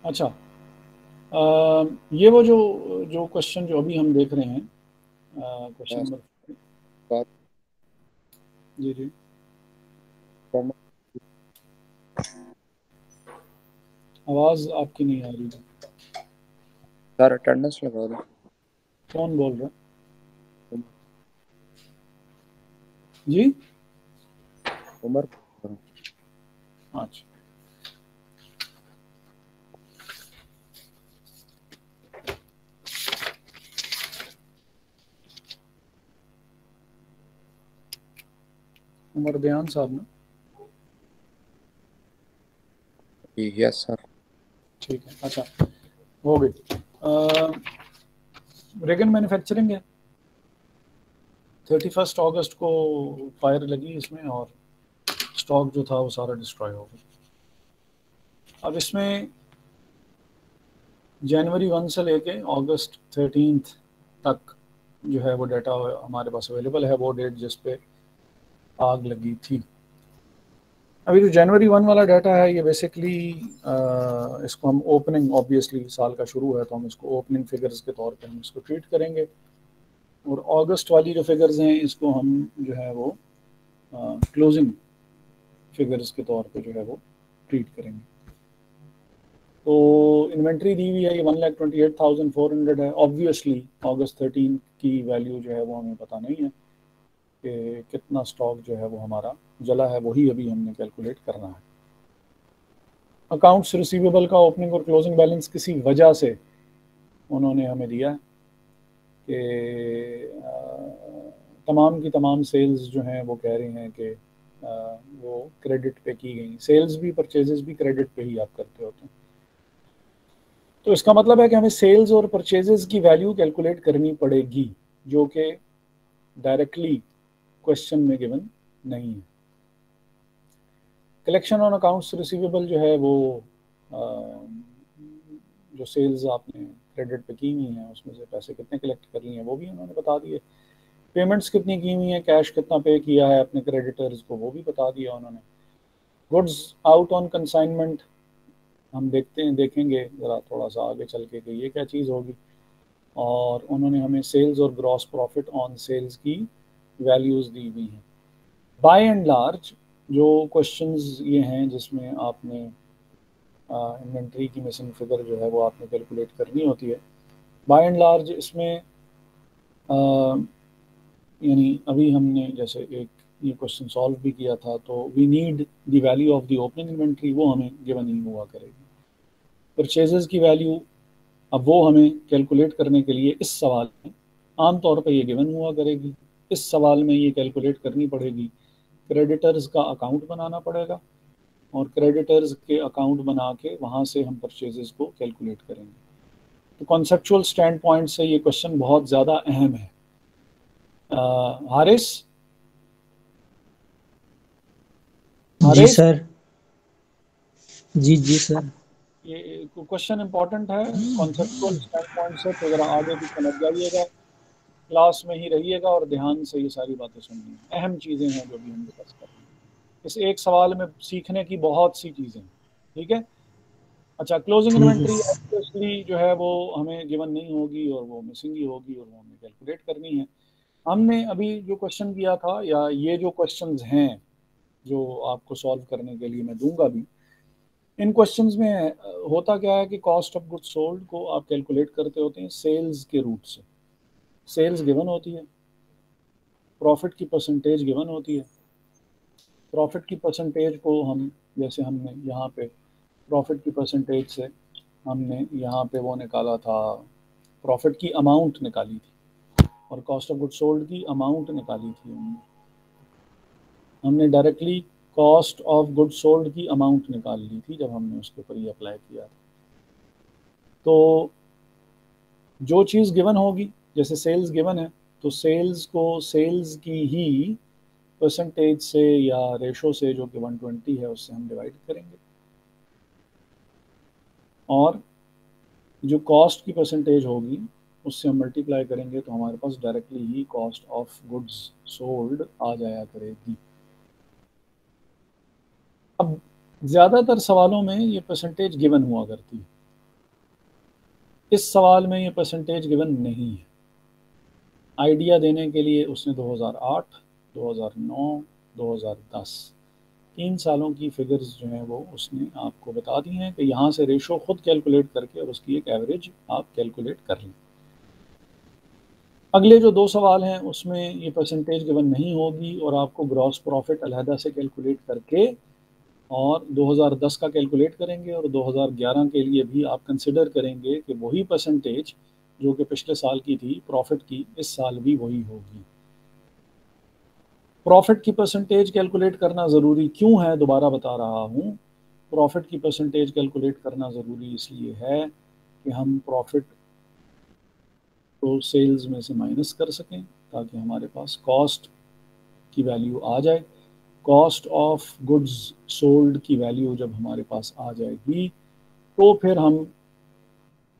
अच्छा, ये वो जो जो क्वेश्चन जो अभी हम देख रहे हैं, क्वेश्चन हाँ नंबर। सर। जी जी। आवाज़ आपकी नहीं आ रही है। सर अटेंडेंस लगा दो। कौन बोल रहा है? जी। उमर। अच्छा। उमर बयान साहब ना? Yes sir. ठीक है। अच्छा, हो गई। रेगन मैन्युफैक्चरिंग है, 31 अगस्त को फायर लगी इसमें, और स्टॉक जो था वो सारा डिस्ट्रॉय हो गया। अब इसमें जनवरी 1 से लेके अगस्त 13 तक जो है वो डाटा हमारे पास अवेलेबल है, वो डेट जिस पे आग लगी थी। अभी जो जनवरी 1 वाला डाटा है ये बेसिकली इसको हम ओपनिंग, ऑब्वियसली साल का शुरू है तो हम इसको ओपनिंग फिगर्स के तौर पे हम इसको ट्रीट करेंगे, और अगस्त वाली जो फिगर्स हैं इसको हम जो है वो क्लोजिंग फिगर्स के तौर पे जो है वो ट्रीट करेंगे। तो इन्वेंट्री दी हुई है, ये 1,28,400 है। ऑब्वियसली अगस्त 13 की वैल्यू जो है वो हमें पता नहीं है कि कितना स्टॉक जो है वो हमारा जला है, वही अभी हमने कैलकुलेट करना है। अकाउंट्स रिसीवेबल का ओपनिंग और क्लोजिंग बैलेंस किसी वजह से उन्होंने हमें दिया है कि तमाम की तमाम सेल्स जो हैं वो कह रही हैं कि वो क्रेडिट पे की गई। सेल्स भी परचेजेस भी क्रेडिट पे ही आप करते होते हैं, तो इसका मतलब है कि हमें सेल्स और परचेजेस की वैल्यू कैलकुलेट करनी पड़ेगी, जो कि डायरेक्टली क्वेश्चन में गिवन नहीं है। कलेक्शन ऑन अकाउंट्स रिसीवेबल जो है वो जो सेल्स आपने क्रेडिट पे की हुई हैं उसमें से पैसे कितने कलेक्ट कर लिए हैं वो भी उन्होंने बता दिए। पेमेंट्स कितनी की हुई हैं, कैश कितना पे किया है अपने क्रेडिटर्स को, वो भी बता दिया उन्होंने। गुड्स आउट ऑन कंसाइनमेंट हम देखेंगे ज़रा थोड़ा सा आगे चल के कि ये क्या चीज़ होगी। और उन्होंने हमें सेल्स और ग्रॉस प्रॉफिट ऑन सेल्स की वैल्यूज़ दी हुई हैं। बाय एंड लार्ज जो क्वेश्चंस ये हैं जिसमें आपने इन्वेंट्री की मिसिंग फिगर जो है वो आपने कैलकुलेट करनी होती है, बाय एंड लार्ज इसमें यानी अभी हमने जैसे एक ये क्वेश्चन सॉल्व भी किया था, तो we need the value of the opening inventory, वो हमें गिवन ही हुआ करेगी। परचेजेस की वैल्यू अब वो हमें कैलकुलेट करने के लिए इस सवाल में आमतौर पर ये गिवन हुआ करेगी। इस सवाल में ये कैलकुलेट करनी पड़ेगी, क्रेडिटर्स का अकाउंट बनाना पड़ेगा, और क्रेडिटर्स के अकाउंट बना के वहाँ से हम परचेजेस को कैलकुलेट करेंगे। तो कॉन्सेप्चुअल स्टैंड पॉइंट से ये क्वेश्चन बहुत ज़्यादा अहम है। हारिस, जी हारिस, सर। जी जी सर। ये क्वेश्चन इंपॉर्टेंट है कॉन्सेप्चुअल स्टैंड पॉइंट से, तो ज़रा आगे भी समझ जाइएगा, क्लास में ही रहिएगा और ध्यान से ये सारी बातें सुननी है। अहम चीज़ें हैं जो भी हम डिस्कस कर रहे हैं, इस एक सवाल में सीखने की बहुत सी चीज़ें हैं। ठीक है। अच्छा, क्लोजिंग ठीक है। इन्वेंट्री ऑब्वियसली जो है वो हमें गिवन नहीं होगी, और वो मिसिंग ही होगी, और वो हमें कैलकुलेट करनी है। हमने अभी जो क्वेश्चन किया था, या ये जो क्वेश्चंस हैं जो आपको सॉल्व करने के लिए मैं दूंगा भी, इन क्वेश्चंस में होता क्या है कि कॉस्ट ऑफ गुड्स सोल्ड को आप कैलकुलेट करते होते हैं सेल्स के रूट से। सेल्स गिवन होती है, प्रॉफिट की परसेंटेज गिवन होती है। प्रॉफिट की परसेंटेज को हम, जैसे हमने यहाँ पे प्रॉफिट की परसेंटेज से हमने यहाँ पे वो निकाला था, प्रॉफिट की अमाउंट निकाली थी, और कॉस्ट ऑफ गुड सोल्ड की अमाउंट निकाली थी हमने directly cost of good sold की अमाउंट निकाल ली थी जब हमने उसके ऊपर ये अप्लाई किया था। तो जो चीज़ गिवन होगी, जैसे सेल्स गिवन है, तो सेल्स को सेल्स की ही परसेंटेज से या रेशो से जो कि 120 है उससे हम डिवाइड करेंगे, और जो कॉस्ट की परसेंटेज होगी उससे हम मल्टीप्लाई करेंगे, तो हमारे पास डायरेक्टली ही कॉस्ट ऑफ गुड्स सोल्ड आ जाया करेगी। अब ज़्यादातर सवालों में ये परसेंटेज गिवन हुआ करती है, इस सवाल में ये परसेंटेज गिवन नहीं है। आइडिया देने के लिए उसने 2008, 2009, 2010 3 सालों की फिगर्स जो हैं वो उसने आपको बता दी हैं कि यहाँ से रेशो खुद कैलकुलेट करके और उसकी एक एवरेज आप कैलकुलेट कर लें। अगले जो 2 सवाल हैं उसमें ये परसेंटेज गिवन नहीं होगी और आपको ग्रॉस प्रॉफिट अलहदा से कैलकुलेट करके और 2010 का कैलकुलेट करेंगे और 2011 के लिए भी आप कंसिडर करेंगे कि वही परसेंटेज जो कि पिछले साल की थी प्रॉफिट की, इस साल भी वही होगी। प्रॉफिट की परसेंटेज कैलकुलेट करना ज़रूरी क्यों है, दोबारा बता रहा हूँ। प्रॉफिट की परसेंटेज कैलकुलेट करना ज़रूरी इसलिए है कि हम प्रॉफिट को सेल्स में से माइनस कर सकें ताकि हमारे पास कॉस्ट की वैल्यू आ जाए। कॉस्ट ऑफ गुड्स सोल्ड की वैल्यू जब हमारे पास आ जाएगी तो फिर हम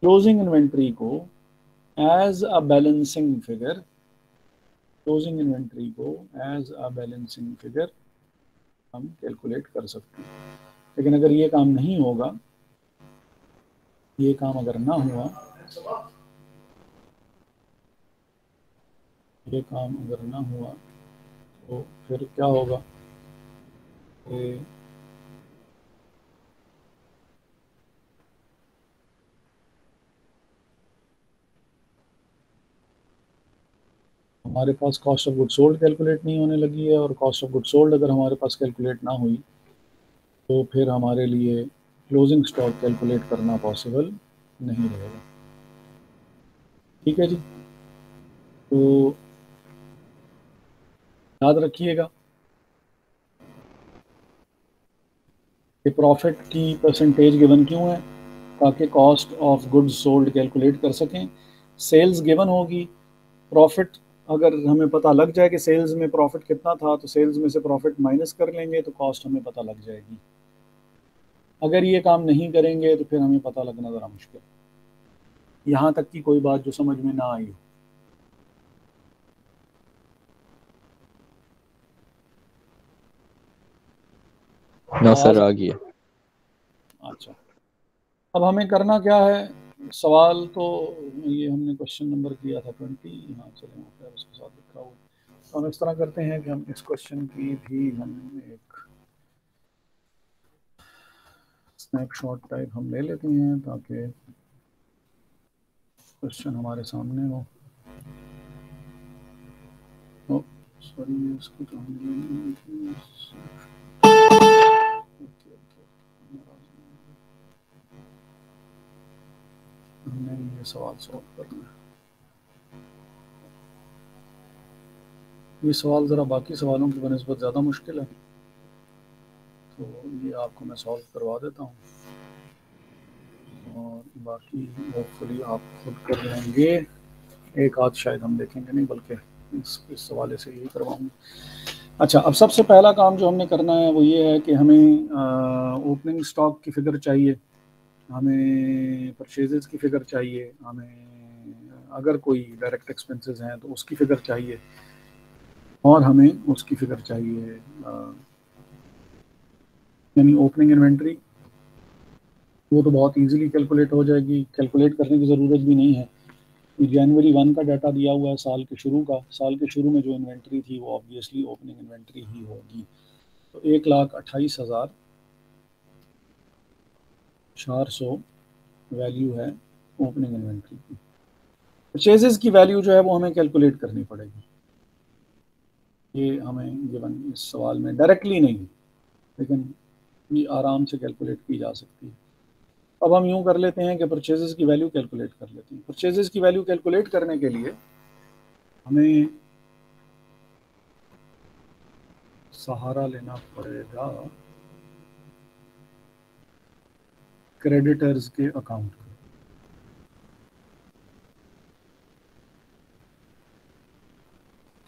क्लोजिंग इन्वेंट्री को एज अ बैलेंसिंग फिगर हम कैलकुलेट कर सकते हैं। लेकिन अगर ये काम नहीं होगा, ये काम अगर ना हुआ, ये काम अगर ना हुआ तो फिर क्या होगा? हमारे पास cost of good sold calculate नहीं होने लगी है और कॉस्ट ऑफ गुड सोल्ड अगर हमारे पास कैलकुलेट ना हुई तो फिर हमारे लिए क्लोजिंग स्टॉक कैलकुलेट करना पॉसिबल नहीं रहेगा। ठीक है जी, तो याद रखिएगा कि प्रॉफिट की परसेंटेज गिवन क्यों है, ताकि cost of goods sold calculate कर सकें। सेल्स गिवन होगी, प्रॉफिट अगर हमें पता लग जाए कि सेल्स में प्रॉफिट कितना था तो सेल्स में से प्रॉफिट माइनस कर लेंगे तो कॉस्ट हमें पता लग जाएगी। अगर ये काम नहीं करेंगे तो फिर हमें पता लगना ज़रा मुश्किल। यहाँ तक की कोई बात जो समझ में ना आई हो? ना सर आ गया। अच्छा, अब हमें करना क्या है? सवाल तो ये हमने क्वेश्चन नंबर किया था 20, यहाँ चले फिर उसके साथ लिखा हुआ। तो हम इस तरह करते हैं कि हम इस क्वेश्चन की भी हम एक स्नैपशॉट टाइप हम ले लेते हैं ताकि क्वेश्चन हमारे सामने हो। सॉरी, इसको तो हमने ये सवाल सॉल्व करना है। ये सवाल ज़रा बाकी सवालों की बनिस्बत ज़्यादा मुश्किल है, तो ये आपको मैं सॉल्व करवा देता हूँ और बाकी होपफुली आप खुद कर लेंगे। एक आध शायद हम देखेंगे नहीं, बल्कि इस सवाले से यही करवाऊँगा। अच्छा, अब सबसे पहला काम जो हमने करना है वो ये है कि हमें ओपनिंग स्टॉक की फ़िगर चाहिए, हमें परचेजेस की फ़िगर चाहिए, हमें अगर कोई डायरेक्ट एक्सपेंसेस हैं तो उसकी फ़िगर चाहिए और हमें उसकी फ़िगर चाहिए यानी ओपनिंग इन्वेंट्री। वो तो बहुत इजीली कैलकुलेट हो जाएगी, कैलकुलेट करने की ज़रूरत भी नहीं है। जनवरी 1 का डाटा दिया हुआ है साल के शुरू का, साल के शुरू में जो इन्वेंट्री थी वो ऑब्वियसली ओपनिंग इन्वेंट्री ही होगी। तो 1,28,400 वैल्यू है ओपनिंग इन्वेंट्री की। परचेजेस की वैल्यू जो है वो हमें कैलकुलेट करनी पड़ेगी। ये हमें गिवन इस सवाल में डायरेक्टली नहीं, लेकिन ये आराम से कैलकुलेट की जा सकती है। अब हम यूं कर लेते हैं कि परचेजेस की वैल्यू कैलकुलेट कर लेते हैं। परचेजेस की वैल्यू कैलकुलेट करने के लिए हमें सहारा लेना पड़ेगा क्रेडिटर्स के अकाउंट का।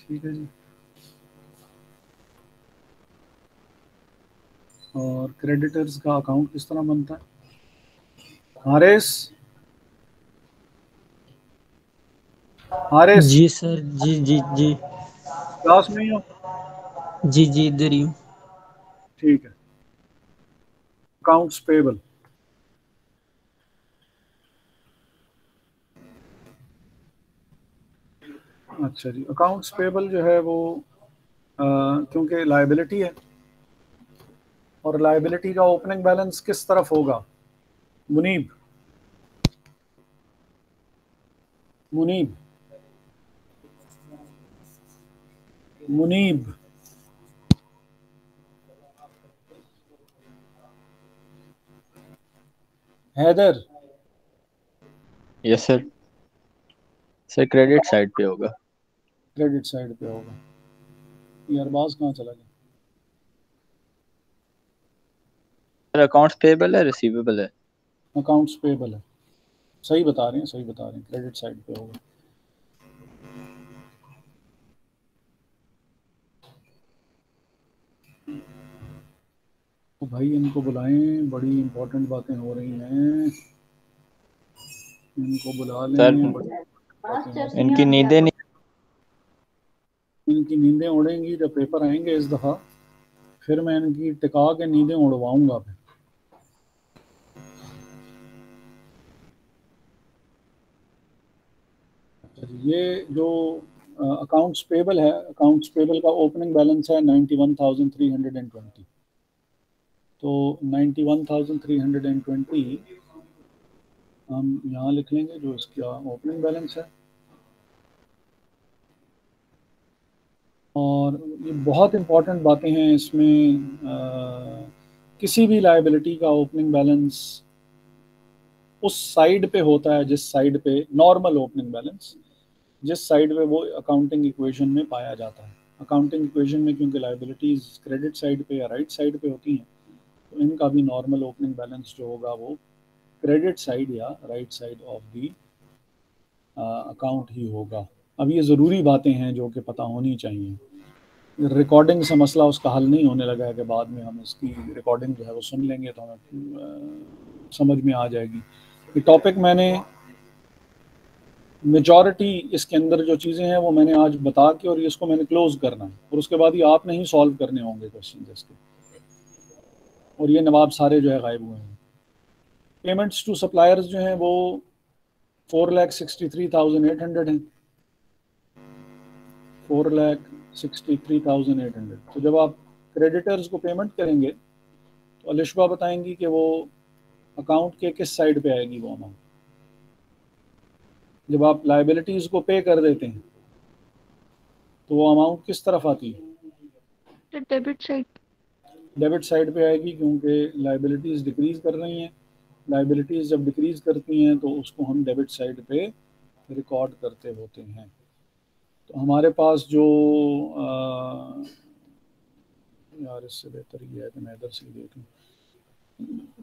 ठीक है जी, और क्रेडिटर्स का अकाउंट किस तरह बनता है? हारिस जी सर, जी जी जी क्लास में ही हो? जी जी इधर ही हूँ। ठीक है, अकाउंट्स पेबल अच्छा जी, अकाउंट्स पेबल जो है वो क्योंकि लायबिलिटी है और लायबिलिटी का ओपनिंग बैलेंस किस तरफ होगा? Munib, Munib, Munib, Haidar, yes sir. Sir credit side पे होगा। क्रेडिट साइड पे होगा। ये अरबाज कहाँ चला गया? सर अकाउंट्स पेबल है रिसीवेबल है? अकाउंट्स पेबल है। सही बता रहे हैं, सही बता रहे हैं, क्रेडिट साइड पे होगा। तो भाई इनको बुलाएं, बड़ी इंपॉर्टेंट बातें हो रही हैं, इनको बुला सर लें। बड़ी बातें हो रही इनकी नींदें नहीं। हैं। इनकी नींदें उड़ेंगी जब पेपर आएंगे इस दफ़ा, फिर मैं इनकी टिका के नींदें उड़वाऊंगा फिर। ये जो अकाउंट्स पेबल है, अकाउंट्स पेबल का ओपनिंग बैलेंस है 91,320। तो 91,320 हम यहाँ लिख लेंगे जो इसका ओपनिंग बैलेंस है। और ये बहुत इंपॉर्टेंट बातें हैं इसमें। किसी भी लायबिलिटी का ओपनिंग बैलेंस उस साइड पे होता है जिस साइड पे नॉर्मल ओपनिंग बैलेंस, जिस साइड पे वो अकाउंटिंग इक्वेशन में पाया जाता है। अकाउंटिंग इक्वेशन में क्योंकि लायबिलिटीज क्रेडिट साइड पे या राइट साइड पे होती हैं, तो इनका भी नॉर्मल ओपनिंग बैलेंस जो होगा वो क्रेडिट साइड या right side of the account ही होगा। अब ये ज़रूरी बातें हैं जो कि पता होनी चाहिए। रिकॉर्डिंग से मसला उसका हल नहीं होने लगा है कि बाद में हम इसकी रिकॉर्डिंग जो है वो सुन लेंगे तो हमें समझ में आ जाएगी। ये टॉपिक मैंने मेजॉरिटी इसके अंदर जो चीज़ें हैं वो मैंने आज बता के और इसको मैंने क्लोज करना है, और उसके बाद ये आपने ही सॉल्व करने होंगे क्वेश्चन इसके। और ये नवाब सारे जो है गायब हुए हैं। पेमेंट्स टू सप्लायर्स जो हैं वो 4,63,800 हैं। 4,63,800। तो जब आप क्रेडिटर्स को पेमेंट करेंगे तो अलिशबा बताएंगी कि वो अकाउंट के किस साइड पे आएगी वो अमाउंट। जब आप लायबिलिटीज़ को पे कर देते हैं तो वो अमाउंट किस तरफ आती है? Debit side. डेबिट साइड पे आएगी, क्योंकि लायबिलिटीज़ डिक्रीज कर रही हैं। लायबिलिटीज़ जब डिक्रीज करती हैं तो उसको हम डेबिट साइड पे रिकॉर्ड करते होते हैं। तो हमारे पास जो यार इससे बेहतर ये है कि मैं इधर से ही देख लूँ।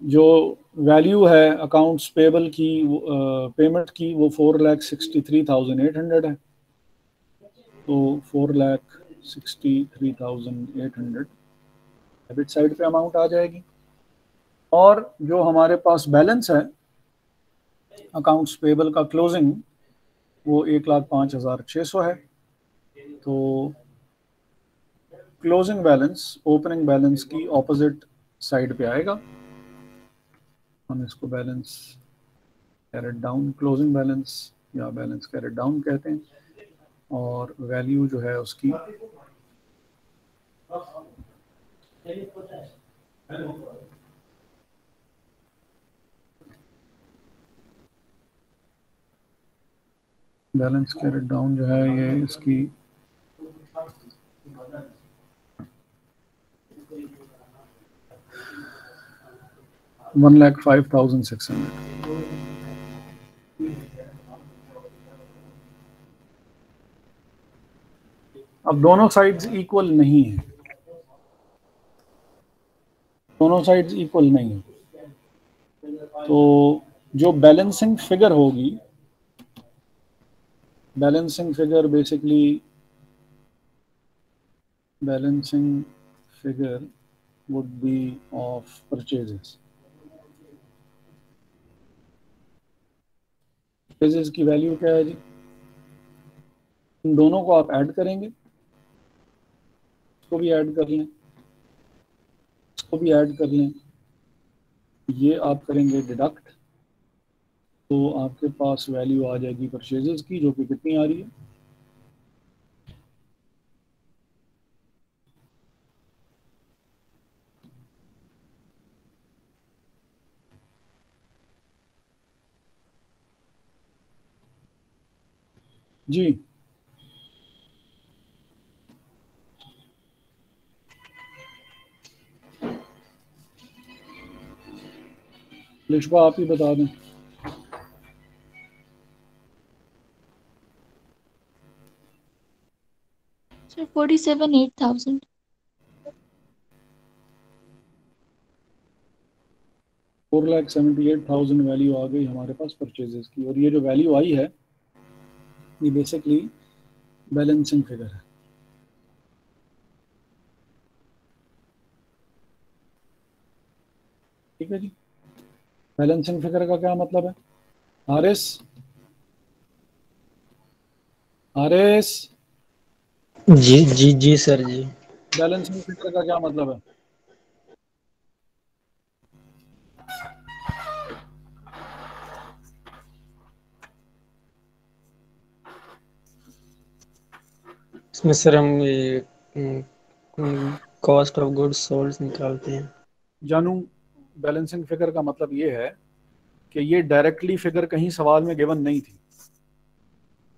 जो वैल्यू है अकाउंट्स पेबल की पेमेंट की वो 4,63,800 है। तो 4,63,800 डेबिट साइड पे अमाउंट आ जाएगी। और जो हमारे पास बैलेंस है अकाउंट्स पेबल का क्लोजिंग वो 1,05,600 है। तो क्लोजिंग बैलेंस ओपनिंग बैलेंस की ऑपोजिट साइड पे आएगा। हम इसको balance carried down, closing balance या बैलेंस कैरेट डाउन कहते हैं। और वैल्यू जो है उसकी बैलेंस कैरेट डाउन जो है ये इसकी 1,05,600। अब दोनों साइड्स इक्वल नहीं है, दोनों साइड्स इक्वल नहीं है। तो जो बैलेंसिंग फिगर होगी, balancing figure basically balancing figure would be of purchases. Purchases की वैल्यू क्या है जी? इन दोनों को आप ऐड करेंगे, इसको भी ऐड कर लें, इसको भी ऐड कर लें, ये आप करेंगे डिडक्ट, तो आपके पास वैल्यू आ जाएगी परचेजेस की, जो कि कितनी आ रही है? जी लिशबा आप ही बता दें। Sir, 47,800. 4,78,000 वैल्यू आ गई हमारे पास परचेजेस की, और ये जो वैल्यू आई है ये बेसिकली बैलेंसिंग फिगर है। ठीक है जी। बैलेंसिंग फिगर का क्या मतलब है? हारिस, हारिस, जी जी जी सर जी। बैलेंसिंग फिगर का क्या मतलब है? इसमें सर हम ये कॉस्ट ऑफ गुड्स सोल्ड निकालते हैं। जानू, बैलेंसिंग फिगर का मतलब ये है कि ये डायरेक्टली फिगर कहीं सवाल में गिवन नहीं थी,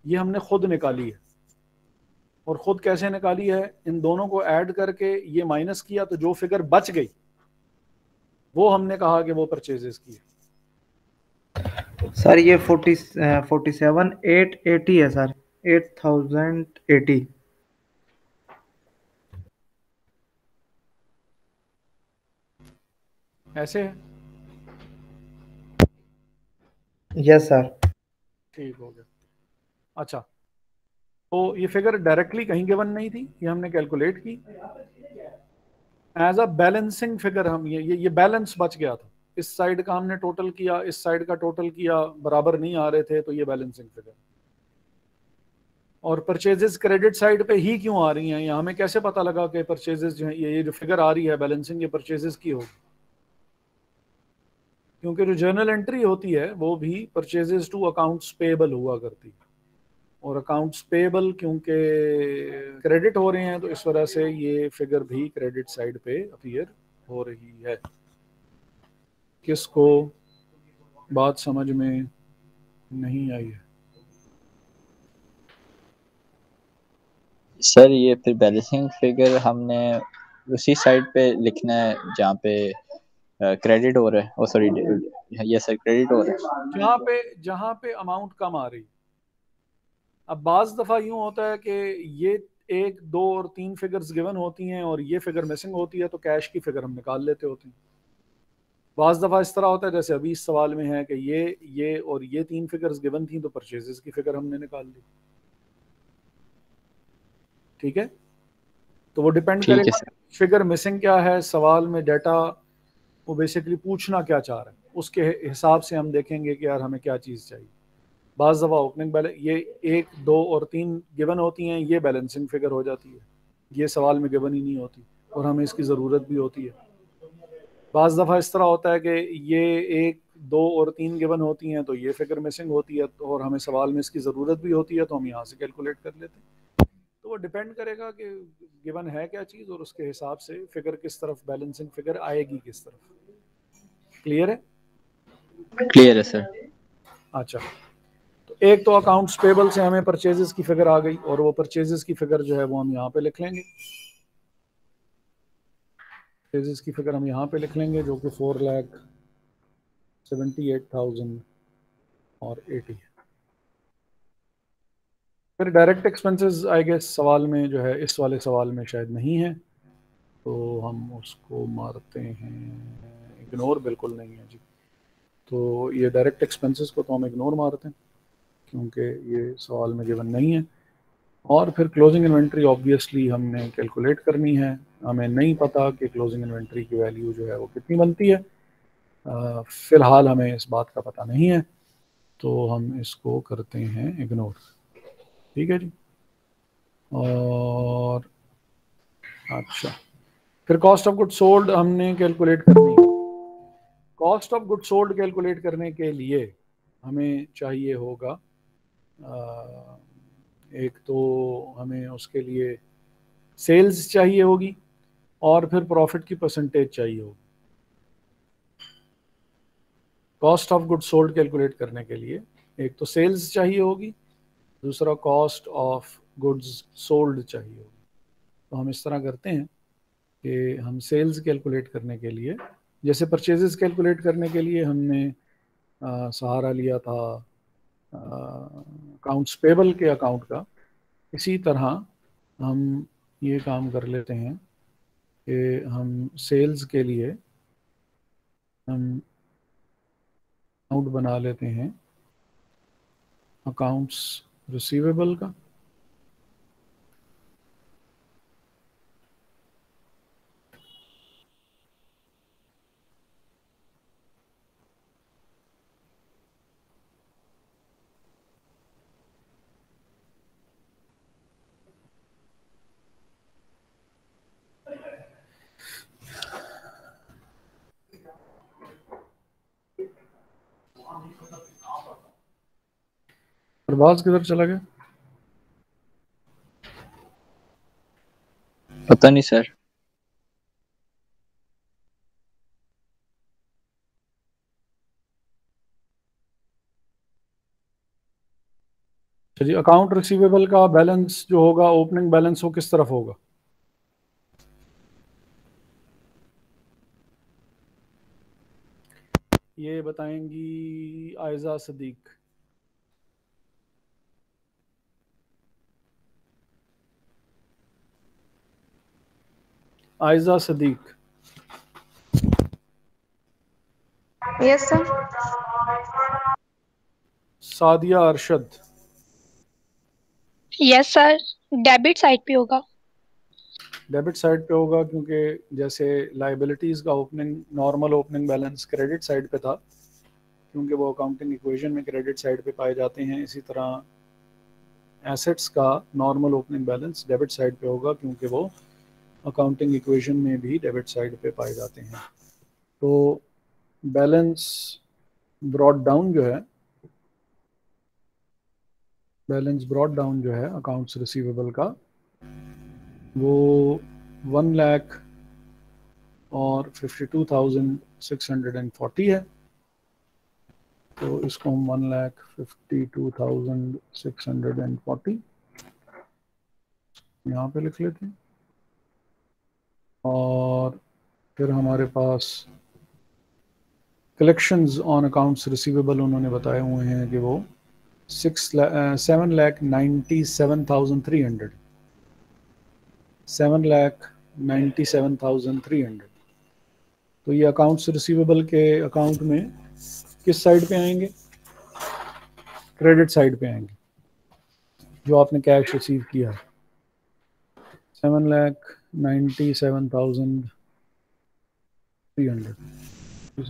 ये हमने खुद निकाली है। और खुद कैसे निकाली है? इन दोनों को ऐड करके ये माइनस किया, तो जो फिगर बच गई वो हमने कहा कि वो परचेजेस की है। सर ये 47,880 है सर, 8,080। ऐसे है? Yes sir. ठीक हो गया। अच्छा, तो ये फिगर डायरेक्टली कहीं गिवन नहीं थी, ये हमने कैलकुलेट की एज अ बैलेंसिंग फिगर। हम ये बैलेंस बच गया था, इस साइड का हमने टोटल किया, इस साइड का टोटल किया, बराबर नहीं आ रहे थे, तो ये बैलेंसिंग फिगर। और परचेजेस क्रेडिट साइड पे ही क्यों आ रही हैं? यहाँ हमें कैसे पता लगा कि परचेजेस जो है, ये जो फिगर आ रही है बैलेंसिंग, ये परचेजेस की होगी? क्योंकि जो जर्नल एंट्री होती है वो भी परचेजेस टू अकाउंट्स पेएबल हुआ करती है, और अकाउंट्स पेएबल क्योंकि क्रेडिट हो रहे हैं, तो इस वजह से ये फिगर भी क्रेडिट साइड पे अपीयर हो रही है। किसको बात समझ में नहीं आई है? सर ये फिर बैलेंसिंग फिगर हमने उसी साइड पे लिखना है जहाँ पे क्रेडिट हो रहा है, ओ सॉरी, ये सर क्रेडिट हो रहा है। जहाँ पे अमाउंट कम आ रही। अब बाज दफा यूं होता है कि ये 1, 2 और 3 फिगर्स गिवन होती हैं और ये फिगर मिसिंग होती है, तो कैश की फिगर हम निकाल लेते होते हैं। बाज दफा इस तरह होता है जैसे अभी इस सवाल में है कि ये और ये 3 फिगर्स गिवन थी, तो परचेजेस की फिगर हमने निकाल ली। ठीक है, तो वो डिपेंड ठीक है करेगा सर। फिगर मिसिंग क्या है, सवाल में डाटा वो बेसिकली पूछना क्या चाह रहा है, उसके हिसाब से हम देखेंगे कि यार हमें क्या चीज़ चाहिए। बाज़ दफ़ा ओपनिंग बैलेंस ये 1, 2 और 3 गिवन होती हैं, ये बैलेंसिंग फिगर हो जाती है, ये सवाल में गिवन ही नहीं होती और हमें इसकी ज़रूरत भी होती है। बाज़ दफ़ा इस तरह होता है कि ये 1, 2 और 3 गिवन होती हैं, तो ये फिगर मिसिंग होती है, और हमें सवाल में इसकी ज़रूरत भी होती है, तो हम यहाँ से कैलकुलेट कर लेते हैं। तो वो डिपेंड करेगा कि गिवन है क्या चीज़, और उसके हिसाब से फिगर किस तरफ, बैलेंसिंग फिगर आएगी किस तरफ। क्लियर है? क्लियर है सर। अच्छा, तो एक तो अकाउंट्स पेबल से हमें परचेजेस की फिगर आ गई, और वो परचेजेस की फिगर जो है वो हम यहाँ पे लिख लेंगे। परचेजेस की फिगर हम यहाँ पे लिख लेंगे, जो कि 4,78,000 और 80 है। फिर डायरेक्ट एक्सपेंसेस आई गेस सवाल में जो है, इस वाले सवाल में शायद नहीं है, तो हम उसको मारते हैं इग्नोर। बिल्कुल नहीं है जी, तो ये डायरेक्ट एक्सपेंसेस को तो हम इग्नोर मारते हैं क्योंकि ये सवाल में गिवन नहीं है। और फिर क्लोजिंग इन्वेंट्री ऑब्वियसली हमने कैलकुलेट करनी है। हमें नहीं पता कि क्लोजिंग इन्वेंट्री की वैल्यू जो है वो कितनी बनती है, फ़िलहाल हमें इस बात का पता नहीं है, तो हम इसको करते हैं इग्नोर। ठीक है जी। और अच्छा, फिर कॉस्ट ऑफ गुड सोल्ड हमने कैलकुलेट करनी है। Cost of good sold calculate करने के लिए हमें चाहिए होगा, एक तो हमें उसके लिए सेल्स चाहिए होगी, और फिर प्रॉफिट की परसेंटेज चाहिए होगी। Cost of good sold calculate करने के लिए एक तो सेल्स चाहिए होगी, दूसरा कॉस्ट ऑफ गुड्स सोल्ड चाहिए। तो हम इस तरह करते हैं कि हम सेल्स कैलकुलेट करने के लिए, जैसे परचेजेस कैलकुलेट करने के लिए हमने सहारा लिया था अकाउंट्स पेबल के अकाउंट का, इसी तरह हम ये काम कर लेते हैं कि हम सेल्स के लिए हम अकाउंट बना लेते हैं अकाउंट्स रिसीवेबल का। प्रभास किधर चला गया? पता नहीं सर। चलिए, अकाउंट रिसीवेबल का बैलेंस जो होगा, ओपनिंग बैलेंस, वो किस तरफ होगा? ये बताएंगी Aiza Sadiq. Aiza Sadiq. Yes sir. Sadia Arshad. Yes sir, debit side पे होगा। डेबिट साइड पे होगा, क्योंकि जैसे लाइबिलिटीज़ का opening, normal opening balance credit side पे था, क्योंकि वो अकाउंटिंग इक्वेशन में क्रेडिट साइड पे पाए जाते हैं। इसी तरह एसेट्स का normal opening balance debit side पे होगा, क्योंकि वो अकाउंटिंग इक्वेशन में भी डेबिट साइड पे पाए जाते हैं। तो बैलेंस ब्रॉड डाउन जो है, बैलेंस ब्रॉड डाउन जो है अकाउंट्स रिसीवेबल का, वो 1 लाख और 52,640 है। तो इसको हम 1,52,640 यहाँ पे लिख लेते हैं। और फिर हमारे पास कलेक्शंस ऑन अकाउंट्स रिसीवेबल उन्होंने बताए हुए हैं कि वो 7,97,300, 7,97,300। तो ये अकाउंट्स रिसीवेबल के अकाउंट में किस साइड पे आएंगे? क्रेडिट साइड पे आएंगे, जो आपने कैश रिसीव किया है। 7,97,300।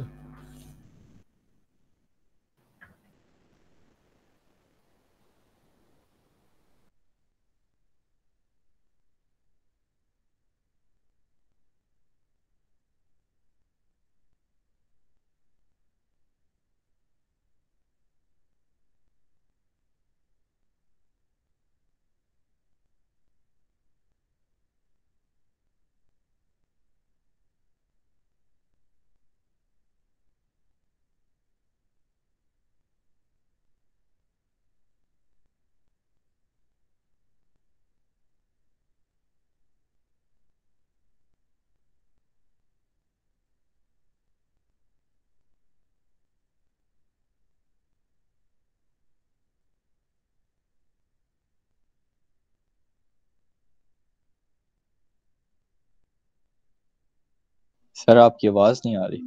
सर आपकी आवाज़ नहीं आ रही।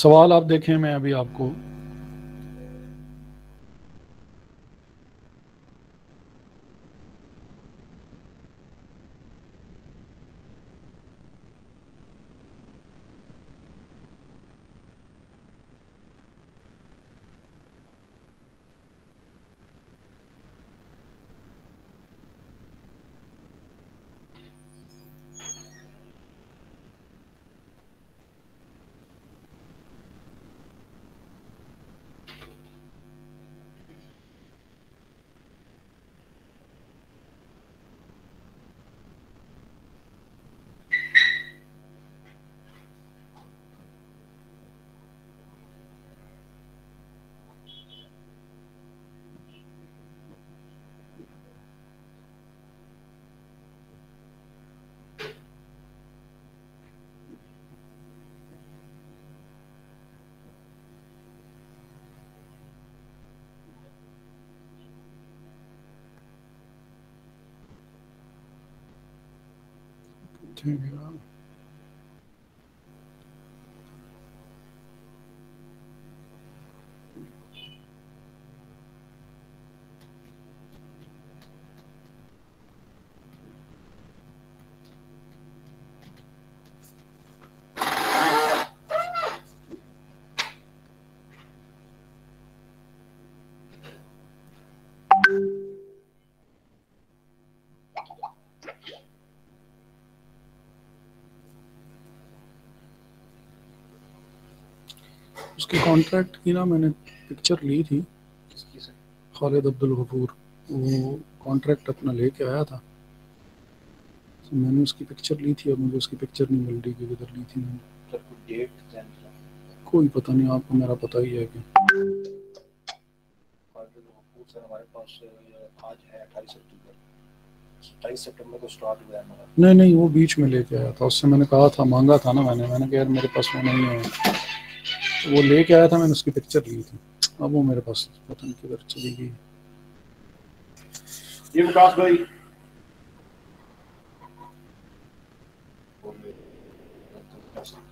सवाल आप देखें, मैं अभी आपको ठीक है। उसके कॉन्ट्रैक्ट की ना मैंने पिक्चर ली थी, खालिद अब्दुल गफूर, वो कॉन्ट्रैक्ट अपना लेके आया था, तो मैंने उसकी पिक्चर ली थी। अब मुझे उसकी पिक्चर नहीं मिल रही कि किधर ली थी मैंने। कोई पता नहीं, आपको मेरा पता ही है कि हमारे पास आज है 28 सितंबर को स्टार्ट हुआ है हमारा। नहीं, वो बीच में लेके आया था, उससे मैंने कहा था, मांगा था ना मैंने कहा यार मेरे पास वो नहीं है, वो लेके आया था, मैंने उसकी पिक्चर ली थी। अब वो मेरे पास पता नहीं किधर चली गई। ये विकास भाई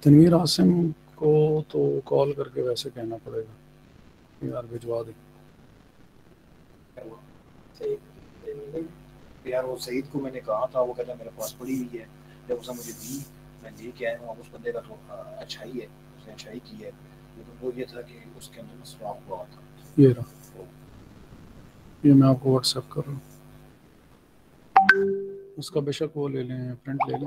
तनवीर आसिम को तो कॉल करके वैसे कहना पड़ेगा यार भिजवा दे। यार वो सईद को मैंने कहा था, वो कहता मेरे पास पड़ी हुई है, जब उसने मुझे दी मैं लेके आया हूँ। उस बंदे का तो अच्छाई है, उसने अच्छाई की है, लेकिन वो ये था कि उसके अंदर सुराख हुआ था। ये रहा, ये मैं आपको व्हाट्सएप कर रहा हूँ, उसका बेशक वो ले लें, प्रिंट ले लें।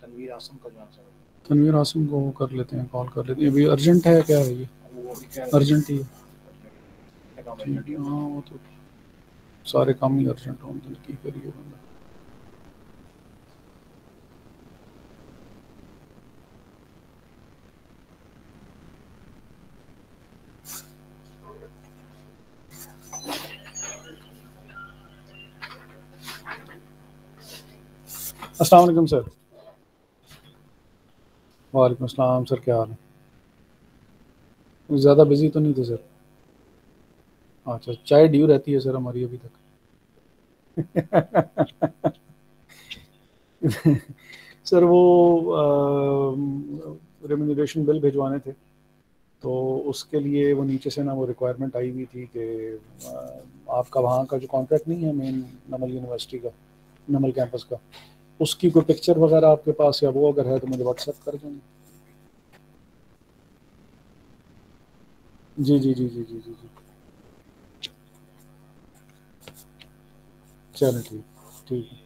तनवीर आसिम का जो आंसर, तनवीर आसिम को वो कर लेते हैं, कॉल कर लेते हैं। अभी अर्जेंट है क्या है ये? अर्जेंट ही है। हाँ वो तो सारे काम ही अर्जेंट होंगे, की करिए बंदा। अस्सलाम वालेकुम सर। वालेकुम अस्सलाम सर, क्या हाल है? ज़्यादा बिजी तो नहीं थे सर? अच्छा, चाय ड्यू रहती है सर हमारी अभी तक। सर वो रेम्यूनरेशन बिल भिजवाने थे, तो उसके लिए वो नीचे से ना वो रिक्वायरमेंट आई हुई थी कि आपका वहाँ का जो कॉन्ट्रैक्ट नहीं है मेन नमल यूनिवर्सिटी का, नमल कैंपस का, उसकी कोई पिक्चर वगैरह आपके पास या वो अगर है तो मुझे व्हाट्सएप कर देंगे। जी जी जी जी जी जी जी, चलो ठीक ठीक है।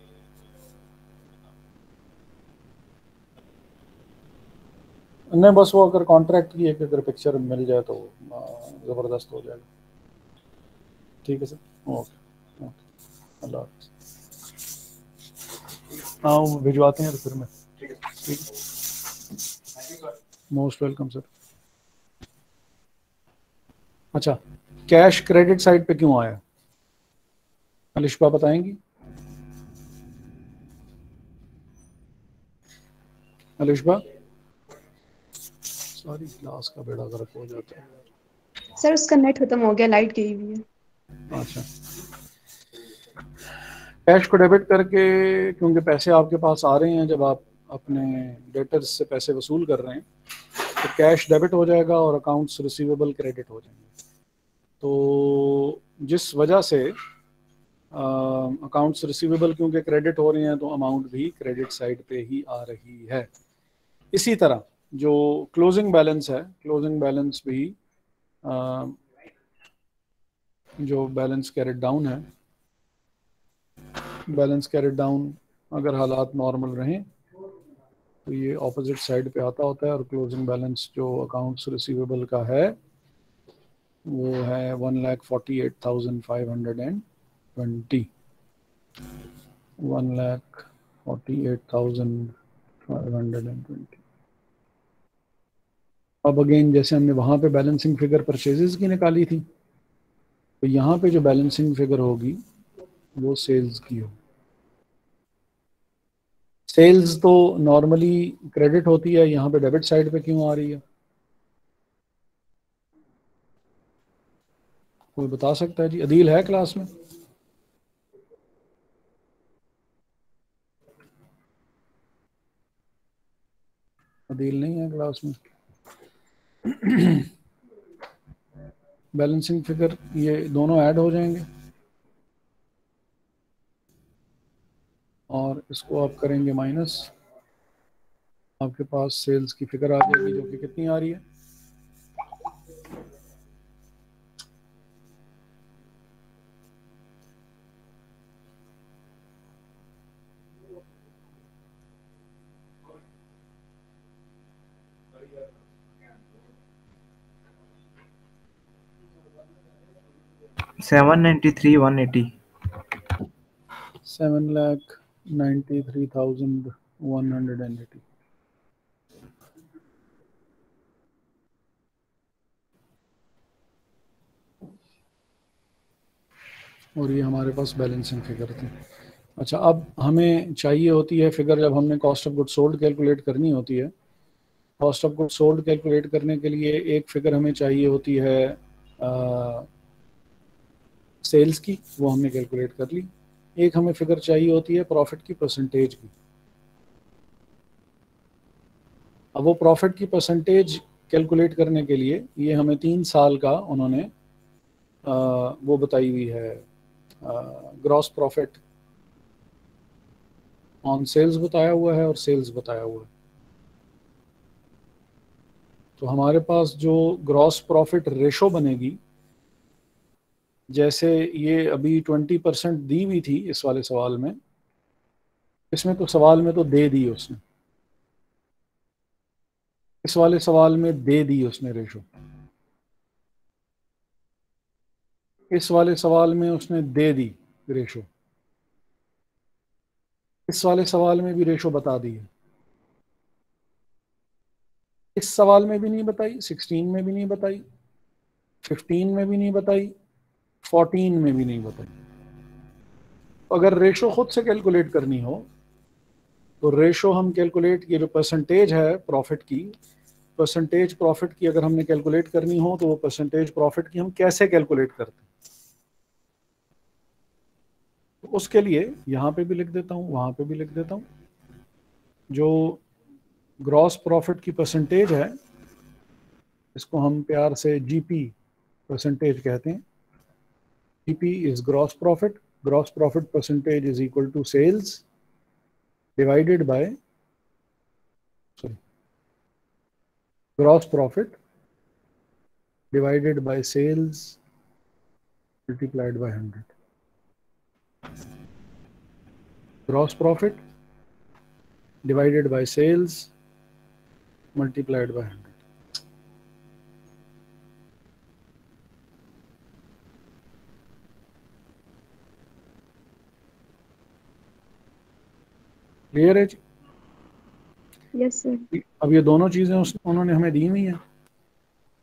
नहीं बस वो अगर कॉन्ट्रैक्ट की एक अगर पिक्चर मिल जाए तो ज़बरदस्त हो जाएगा। ठीक है सर, ओके ओके, अल्लाह हाफ़िज़। हाँ वो भिजवाते हैं फिर मैं। ठीक है, मोस्ट वेलकम सर। अच्छा, कैश क्रेडिट साइड पे क्यों आया, अलिशबा बताएंगी? अलिशबा, सारी क्लास का बेड़ा गर्क हो जाता है। सर उसका नेट खत्म हो गया, लाइट गई हुई है। अच्छा, कैश को डेबिट करके, क्योंकि पैसे आपके पास आ रहे हैं, जब आप अपने डेटर्स से पैसे वसूल कर रहे हैं तो कैश डेबिट हो जाएगा और अकाउंट्स रिसीवेबल क्रेडिट हो जाएंगे। तो जिस वजह से अकाउंट्स रिसीवेबल क्योंकि क्रेडिट हो रहे हैं तो अमाउंट भी क्रेडिट साइड पे ही आ रही है। इसी तरह जो क्लोजिंग बैलेंस है, क्लोजिंग बैलेंस भी जो बैलेंस कैरेट डाउन है, बैलेंस कैरेट डाउन अगर हालात नॉर्मल रहें तो ये ऑपोजिट साइड पे आता होता है, और क्लोजिंग बैलेंस जो अकाउंट्स रिसीवेबल का है वो है 1,48,520, 1,48,520। अब अगेन जैसे हमने वहाँ पे बैलेंसिंग फिगर परचेजेस की निकाली थी, तो यहाँ पे जो बैलेंसिंग फिगर होगी वो सेल्स की होगी। सेल्स तो नॉर्मली क्रेडिट होती है, यहाँ पे डेबिट साइड पे क्यों आ रही है, कोई बता सकता है जी? अदील है क्लास में? अदील नहीं है क्लास में। बैलेंसिंग फिगर ये दोनों ऐड हो जाएंगे और इसको आप करेंगे माइनस, आपके पास सेल्स की फिगर आ जाएगी जो कि कितनी आ रही है, $793,180। 7,93,180। और ये हमारे पास बैलेंसिंग फिगर थी। अच्छा, अब हमें चाहिए होती है फिगर जब हमने cost of good sold calculate करनी होती है। Cost of good sold calculate करने के लिए एक फिगर हमें चाहिए होती है सेल्स की, वो हमने कैलकुलेट कर ली। एक हमें फिगर चाहिए होती है प्रॉफिट की परसेंटेज की। अब वो प्रॉफिट की परसेंटेज कैलकुलेट करने के लिए ये हमें 3 साल का उन्होंने वो बताई हुई है, ग्रॉस प्रॉफिट ऑन सेल्स बताया हुआ है और सेल्स बताया हुआ है। तो हमारे पास जो ग्रॉस प्रॉफिट रेशो बनेगी, जैसे ये अभी 20% दी हुई थी इस वाले सवाल में, इसमें तो सवाल में तो दे दी उसने, इस वाले सवाल में दे दी उसने रेशो, इस वाले सवाल में उसने दे दी रेशो, इस वाले सवाल में भी रेशो बता दी है। इस सवाल में भी नहीं बताई, 16 में भी नहीं बताई, 15 में भी नहीं बताई, 14 में भी नहीं बताई। अगर रेशो खुद से कैलकुलेट करनी हो तो रेशो हम कैलकुलेट, ये जो परसेंटेज है प्रॉफिट की, परसेंटेज प्रॉफिट की अगर हमने कैलकुलेट करनी हो तो वो परसेंटेज प्रॉफिट की हम कैसे कैलकुलेट करते हैं, तो उसके लिए यहाँ पे भी लिख देता हूँ, वहाँ पे भी लिख देता हूँ। जो ग्रॉस प्रॉफिट की परसेंटेज है इसको हम प्यार से जीपी परसेंटेज कहते हैं। GP is gross profit, gross profit percentage is equal to sales divided by, sorry, gross profit divided by sales multiplied by 100. Gross profit divided by sales multiplied by 100. Clear है जी? Yes sir. अब ये दोनों चीजें उन्होंने हमें दी हुई हैं,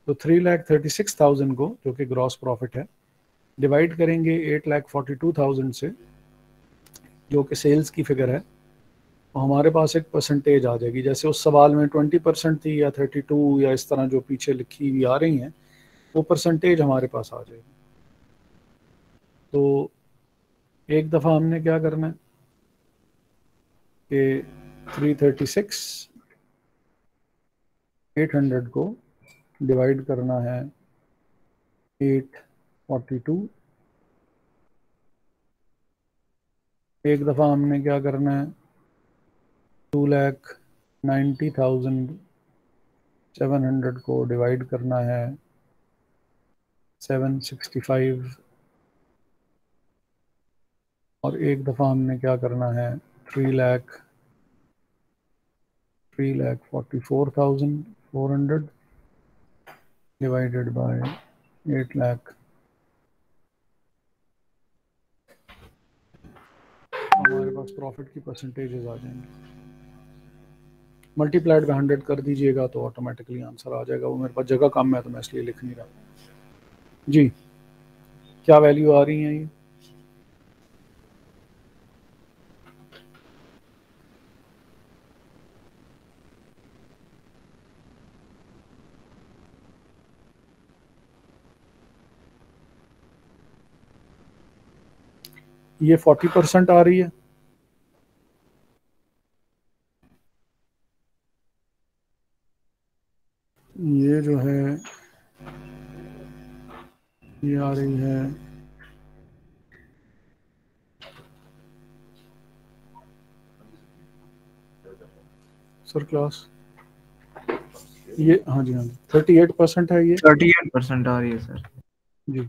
तो 3,36,000 को जो कि ग्रॉस प्रॉफिट है डिवाइड करेंगे 8,42,000 से जो कि सेल्स की फिगर है, तो हमारे पास एक परसेंटेज आ जाएगी। जैसे उस सवाल में 20% थी या 32 या इस तरह जो पीछे लिखी हुई आ रही हैं, वो परसेंटेज हमारे पास आ जाएगी। तो एक दफ़ा हमने क्या करना है कि 336,800 को डिवाइड करना है 842। एक दफ़ा हमने क्या करना है 2,90,700 को डिवाइड करना है 765, और एक दफ़ा हमने क्या करना है 3,44,400 डिवाइडेड बाय 8 लाख। हमारे पास प्रॉफिट की परसेंटेजेस आ जाएंगे, मल्टीप्लाइड बाय 100 कर दीजिएगा तो ऑटोमेटिकली आंसर आ जाएगा। वो मेरे पास जगह कम है तो मैं इसलिए लिख नहीं रहा। जी, क्या वैल्यू आ रही है ये 40% आ रही है, ये जो है ये आ रही है सर क्लास, ये हाँ जी 38% है ये। 38% आ रही है सर। जी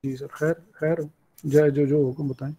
जी सर, खैर खैर जय जो जो हुक्म बताएं।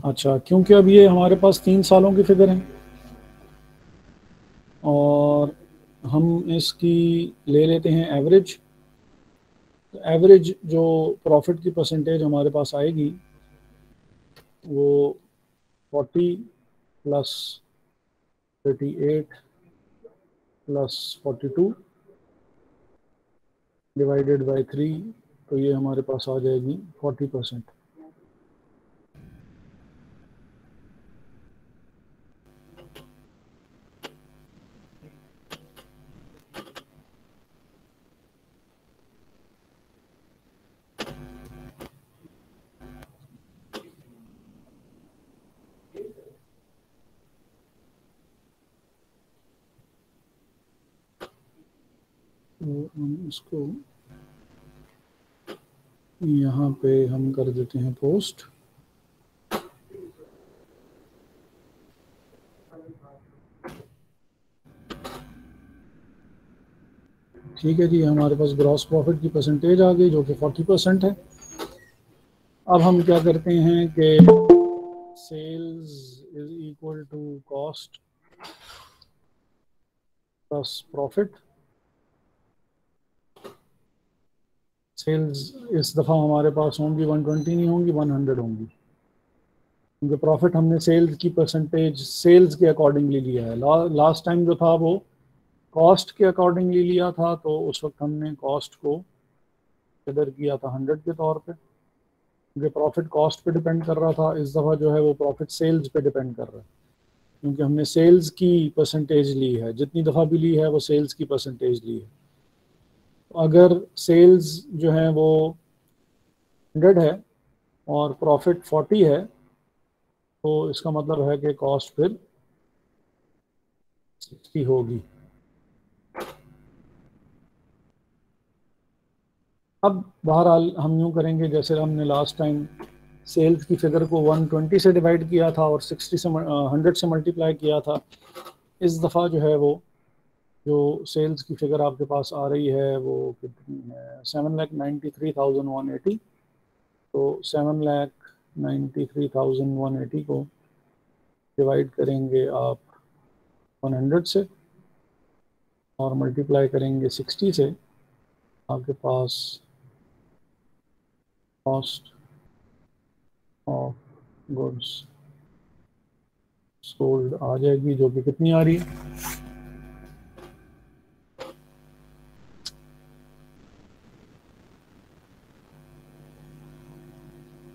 अच्छा, क्योंकि अब ये हमारे पास 3 सालों की फिगर है और हम इसकी ले लेते हैं एवरेज। तो एवरेज जो प्रॉफिट की परसेंटेज हमारे पास आएगी वो 40 प्लस 38 प्लस 42 डिवाइडेड बाय 3, तो ये हमारे पास आ जाएगी 40%। तो हम इसको यहाँ पे हम कर देते हैं पोस्ट। ठीक है जी, हमारे पास ग्रॉस प्रॉफिट की परसेंटेज आ गई जो कि 40% है। अब हम क्या करते हैं कि sales is equal to cost plus profit. Sales इस दफ़ा हमारे पास होंगी 120 नहीं होंगी, 100 होंगी, क्योंकि प्रॉफिट हमने सेल्स की परसेंटेज सेल्स के अकॉर्डिंगली लिया है। लास्ट टाइम जो था वो कॉस्ट के अकॉर्डिंगली लिया था, तो उस वक्त हमने कॉस्ट को कंसिडर किया था 100 के तौर पे, क्योंकि प्रॉफिट कॉस्ट पे डिपेंड कर रहा था। इस दफ़ा जो है वो प्रॉफिट सेल्स पे डिपेंड कर रहा है, क्योंकि हमने सेल्स की परसेंटेज ली है। जितनी दफ़ा भी ली है वो सेल्स की परसेंटेज ली है। अगर सेल्स जो है वो 100 है और प्रॉफिट 40 है, तो इसका मतलब है कि कॉस्ट फिर 60 होगी। अब बहरहाल हम यूँ करेंगे जैसे हमने लास्ट टाइम सेल्स की फिगर को 120 से डिवाइड किया था और 100 से मल्टीप्लाई किया था। इस दफ़ा जो है वो जो सेल्स की फिगर आपके पास आ रही है वो कितनी है, 7,93,180। तो 7,93,180 को डिवाइड करेंगे आप 100 से और मल्टीप्लाई करेंगे 60 से, आपके पास कॉस्ट ऑफ गुड्स सोल्ड आ जाएगी, जो कि कितनी आ रही है?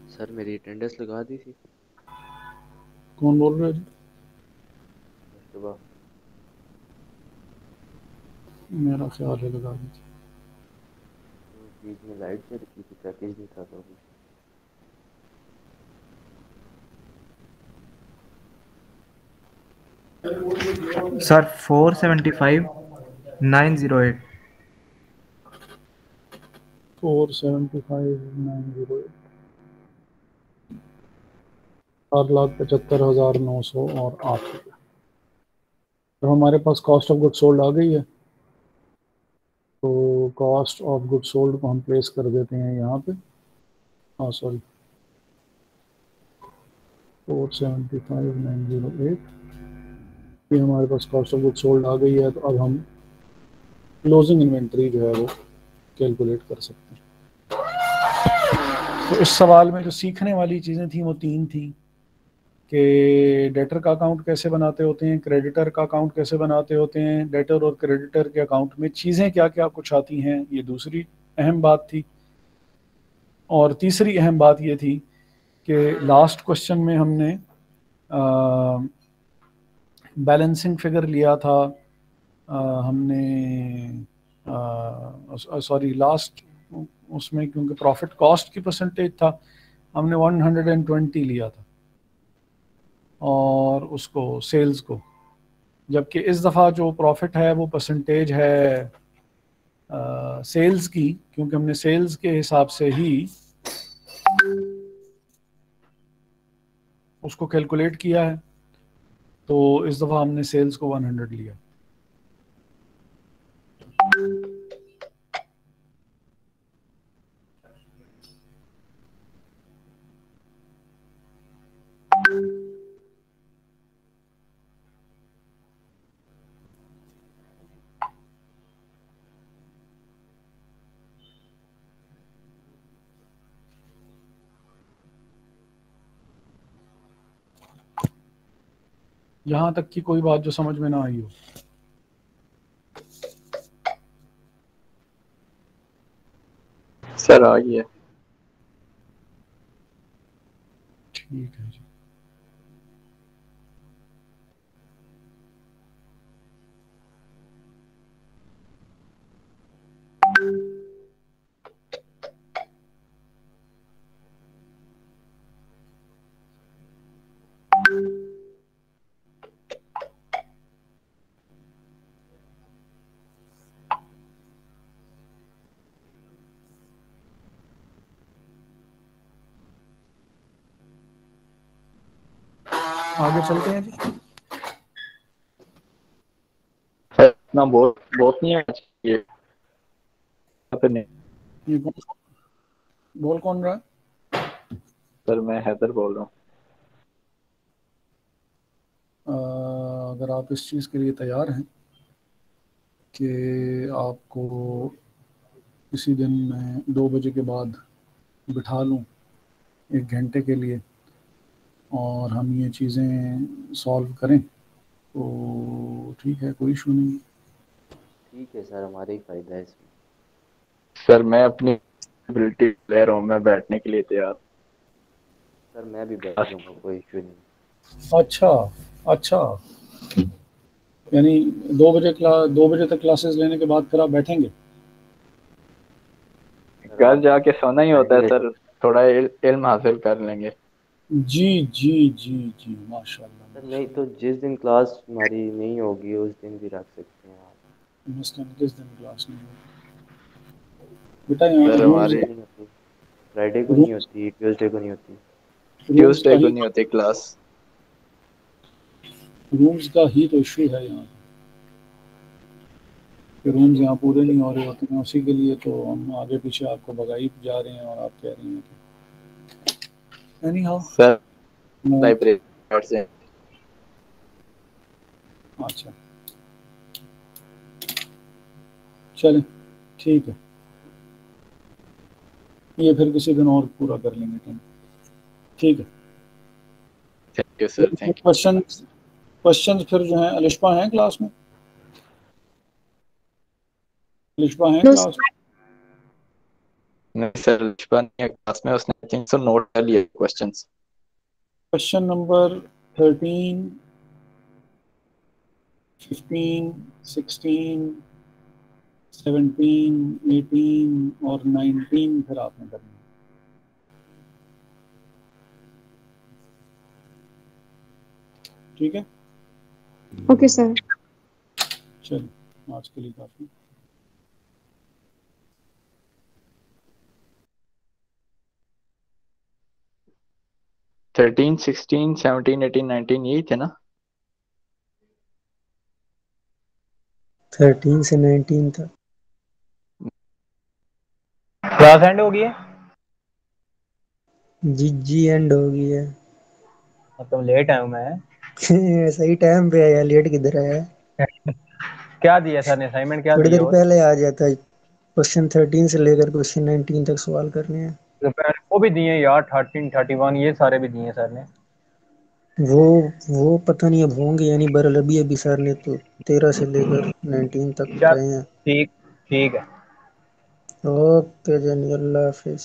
सर मेरी अटेंडेंस लगा दी थी। कौन बोल रहे हो जी? सुबह मेरा ख्याल है लगा दी थी। बीच में लाइट चली गई थी, पैकेज नहीं था तो अभी। सर 475,908। 475,908 7,75,908 तो हमारे पास कॉस्ट ऑफ गुड सोल्ड आ गई है। तो कॉस्ट ऑफ गुड सोल्ड को हम प्लेस कर देते हैं यहाँ पे। सॉरी 475,908 ये हमारे पास कॉस्ट ऑफ गुड सोल्ड आ गई है। तो अब हम क्लोजिंग इन्वेंट्री जो है वो कैलकुलेट कर सकते हैं। तो इस सवाल में जो सीखने वाली चीज़ें थी वो 3 थी कि डेटर का अकाउंट कैसे बनाते होते हैं, क्रेडिटर का अकाउंट कैसे बनाते होते हैं, डेटर और क्रेडिटर के अकाउंट में चीज़ें क्या क्या कुछ आती हैं, ये दूसरी अहम बात थी। और तीसरी अहम बात ये थी कि लास्ट क्वेश्चन में हमने बैलेंसिंग फिगर लिया था। हमने सॉरी लास्ट उसमें क्योंकि प्रॉफिट कॉस्ट की परसेंटेज था, हमने 120 लिया था और उसको सेल्स को, जबकि इस दफ़ा जो प्रॉफिट है वो परसेंटेज है सेल्स की, क्योंकि हमने सेल्स के हिसाब से ही उसको कैलकुलेट किया है। तो इस दफ़ा हमने सेल्स को 100 लिया। यहाँ तक की कोई बात जो समझ में ना आई हो? सर आ गई है। ठीक है जी। आगे चलते हैं जी। इतना बहुत नहीं है ये बोल कौन रहा है? सर मैं हैदर बोल रहा हूँ। अगर आप इस चीज़ के लिए तैयार हैं कि आपको किसी दिन मैं 2 बजे के बाद बिठा लूँ 1 घंटे के लिए और हम ये चीज़ें सॉल्व करें, तो ठीक है, कोई इशू नहीं। ठीक है सर, हमारा ही फायदा है इसमें। सर मैं अपनी एबिलिटी ले रहा हूँ, मैं बैठने के लिए तैयार। सर मैं भी बैठ जाऊंगा, कोई इशू नहीं। अच्छा, यानी 2 बजे तक क्लासेस लेने के बाद फिर आप बैठेंगे? घर जाके सोना ही होता है सर, थोड़ा इल्म हासिल कर लेंगे। जी माशाल्लाह। सर नहीं तो जिस दिन क्लास हमारी नहीं होगी उस दिन भी रख सकते हैं आप। मसलन किस दिन क्लास नहीं होगी बेटा? यहाँ फ्राइडे को नहीं होती, ट्यूसडे को नहीं होती, ट्यूसडे को नहीं होती क्लास। रूम्स का ही तो इशू है यहाँ कि रूम्स यहाँ पूरे नहीं हो रहे होते हैं। उसी के लिए तो हम आगे पीछे आपको भगाई जा रहे हैं और आप कह रही हैं कि Anyhow, सर no. लाइब्रेरी से अच्छा चलें ठीक है, ये फिर किसी दिन और पूरा कर लेंगे टाइम। ठीक है, thank you sir, thank you. Question फिर जो है, अलिशबा हैं क्लास में? अलिशबा हैं No, क्लास में? नहीं सर, लिशबा नहीं है क्लास में, उसने आई थिंक सो नोट कर लिए क्वेश्चंस। क्वेश्चन नंबर 13, 15, 16, 17, 18 और 19 फिर आपने करना है। ठीक है, okay, sir. चलो आज के लिए काफी। थर्टीन, 16, 17, 18, 19 यही थे ना? 13 से 19 तक। क्लास एंड हो गई है? जी एंड हो गई है। तो लेट आया हूं मैं। सही टाइम पे आया, लेट किधर आया? क्या दिया सर ने असाइनमेंट, क्या थोड़ी दिया? देर और पहले आ जाता है। क्वेश्चन 13 से लेकर क्वेश्चन 19 तक सवाल करने हैं। वो भी दिए यार, 13, 31 ये सारे भी दिए सर ने। वो पता नहीं अब होंगे यानी, बरल अभी सर ने तो 13 से लेकर 19 तक चल कराए हैं। ठीक, ठीक है। ओके जनी, अल्लाह हाफिज।